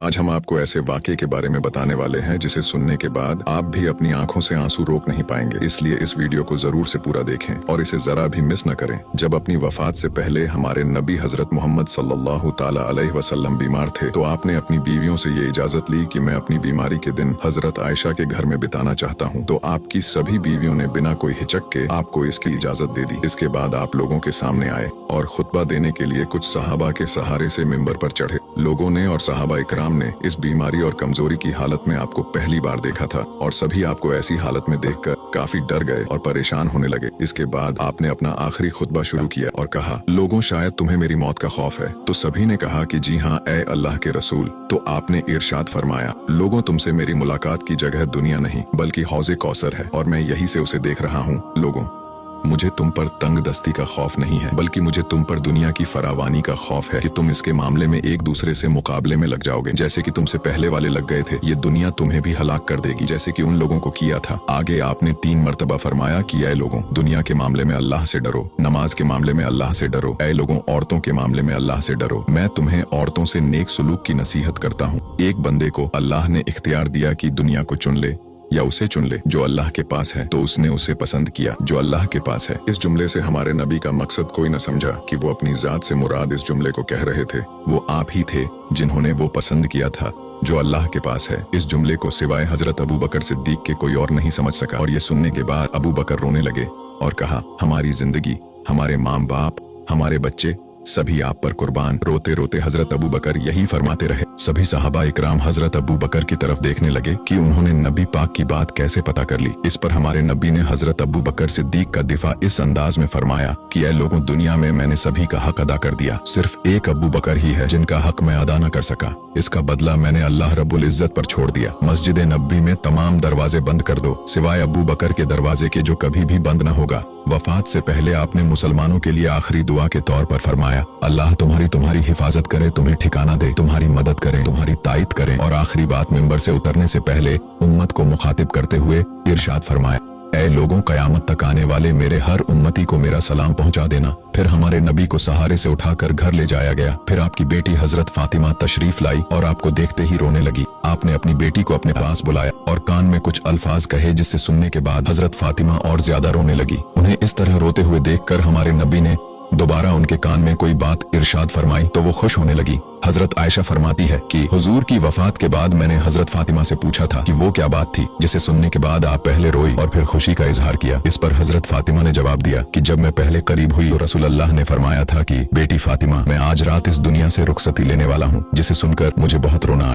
आज हम आपको ऐसे वाक़ये के बारे में बताने वाले हैं जिसे सुनने के बाद आप भी अपनी आंखों से आंसू रोक नहीं पाएंगे। इसलिए इस वीडियो को जरूर से पूरा देखें और इसे जरा भी मिस न करें। जब अपनी वफात से पहले हमारे नबी हजरत मोहम्मद सल्लल्लाहु ताला अलैहि वसल्लम बीमार थे तो आपने अपनी बीवियों से ये इजाजत ली कि मैं अपनी बीमारी के दिन हजरत आयशा के घर में बिताना चाहता हूँ। तो आपकी सभी बीवियों ने बिना कोई हिचक के आपको इसकी इजाजत दे दी। इसके बाद आप लोगों के सामने आए और खुतबा देने के लिए कुछ सहाबा के सहारे से मिंबर पर चढ़े। लोगों ने और सहाबा इकराम ने इस बीमारी और कमजोरी की हालत में आपको पहली बार देखा था और सभी आपको ऐसी हालत में देखकर काफी डर गए और परेशान होने लगे। इसके बाद आपने अपना आखिरी खुतबा शुरू किया और कहा, लोगों शायद तुम्हें मेरी मौत का खौफ है। तो सभी ने कहा कि जी हाँ ए अल्लाह के रसूल। तो आपने इरशाद फरमाया, लोगों तुमसे मेरी मुलाकात की जगह दुनिया नहीं बल्कि हौज़े कौसर है और मैं यही से उसे देख रहा हूँ। लोगों मुझे तुम पर तंग दस्ती का खौफ नहीं है बल्कि मुझे तुम पर दुनिया की फरावानी का खौफ है कि तुम इसके मामले में एक दूसरे से मुकाबले में लग जाओगे। जैसे कि तुमसे पहले वाले लग गए थे, ये दुनिया तुम्हें भी हलाक कर देगी जैसे कि उन लोगों को किया था। आगे आपने 3 मरतबा फरमाया कि ऐ लोगों, दुनिया के मामले में अल्लाह से डरो, नमाज के मामले में अल्लाह से डरो। ऐ लोगों, औरतों के मामले में अल्लाह से डरो। मैं तुम्हें औरतों से नेक सुलूक की नसीहत करता हूँ। एक बंदे को अल्लाह ने इख्तियार दिया कि दुनिया को चुन ले या उसे चुन ले। जो अल्लाह के पास है तो उसने उसे पसंद किया जो अल्लाह के पास है। इस जुमले से हमारे नबी का मकसद कोई न समझा कि वो अपनी जात से मुराद इस जुमले को कह रहे थे। वो आप ही थे जिन्होंने वो पसंद किया था जो अल्लाह के पास है। इस जुमले को सिवाय हजरत अबू बकर सिद्दीक के कोई और नहीं समझ सका और ये सुनने के बाद अबू बकर रोने लगे और कहा, हमारी जिंदगी, हमारे माँ बाप, हमारे बच्चे सभी आप पर कुर्बान। रोते रोते हजरत अबू बकर यही फरमाते रहे। सभी सहाबा इकराम हजरत अबू बकर की तरफ देखने लगे कि उन्होंने नबी पाक की बात कैसे पता कर ली। इस पर हमारे नबी ने हजरत अबू बकर सिद्दीक का दिफा इस अंदाज में फरमाया कि ऐ लोगों, दुनिया में मैंने सभी का हक अदा कर दिया, सिर्फ एक अबू बकर ही है जिनका हक मैं अदा न कर सका। इसका बदला मैंने अल्लाह रब्बुल इज्जत पर छोड़ दिया। मस्जिद नबी में तमाम दरवाजे बंद कर दो सिवाय अबू बकर के दरवाजे के जो कभी भी बंद न होगा। वफात से पहले आपने मुसलमानों के लिए आखिरी दुआ के तौर पर फरमाया, अल्लाह तुम्हारी हिफाजत करे, तुम्हें ठिकाना दे, तुम्हारी मदद करे, तुम्हारी तायद करे। और आखिरी बात मिंबर से उतरने से पहले उम्मत को मुखातिब करते हुए इरशाद फरमाया, ऐ लोगों, कयामत तक आने वाले मेरे हर उम्मती को मेरा सलाम पहुंचा देना। फिर हमारे नबी को सहारे से उठाकर घर ले जाया गया। फिर आपकी बेटी हजरत फातिमा तशरीफ लाई और आपको देखते ही रोने लगी। आपने अपनी बेटी को अपने पास बुलाया और कान में कुछ अल्फाज कहे जिससे सुनने के बाद हजरत फातिमा और ज्यादा रोने लगी। उन्हें इस तरह रोते हुए देखकर हमारे नबी ने दोबारा उनके कान में कोई बात इरशाद फरमाई तो वो खुश होने लगी। हजरत आयशा फरमाती है कि हुजूर की वफात के बाद मैंने हजरत फातिमा से पूछा था कि वो क्या बात थी जिसे सुनने के बाद आप पहले रोई और फिर खुशी का इजहार किया। इस पर हजरत फातिमा ने जवाब दिया कि जब मैं पहले करीब हुई तो रसूल अल्लाह ने फरमाया था कि बेटी फातिमा, मैं आज रात इस दुनिया से रुखसती लेने वाला हूँ, जिसे सुनकर मुझे बहुत रोना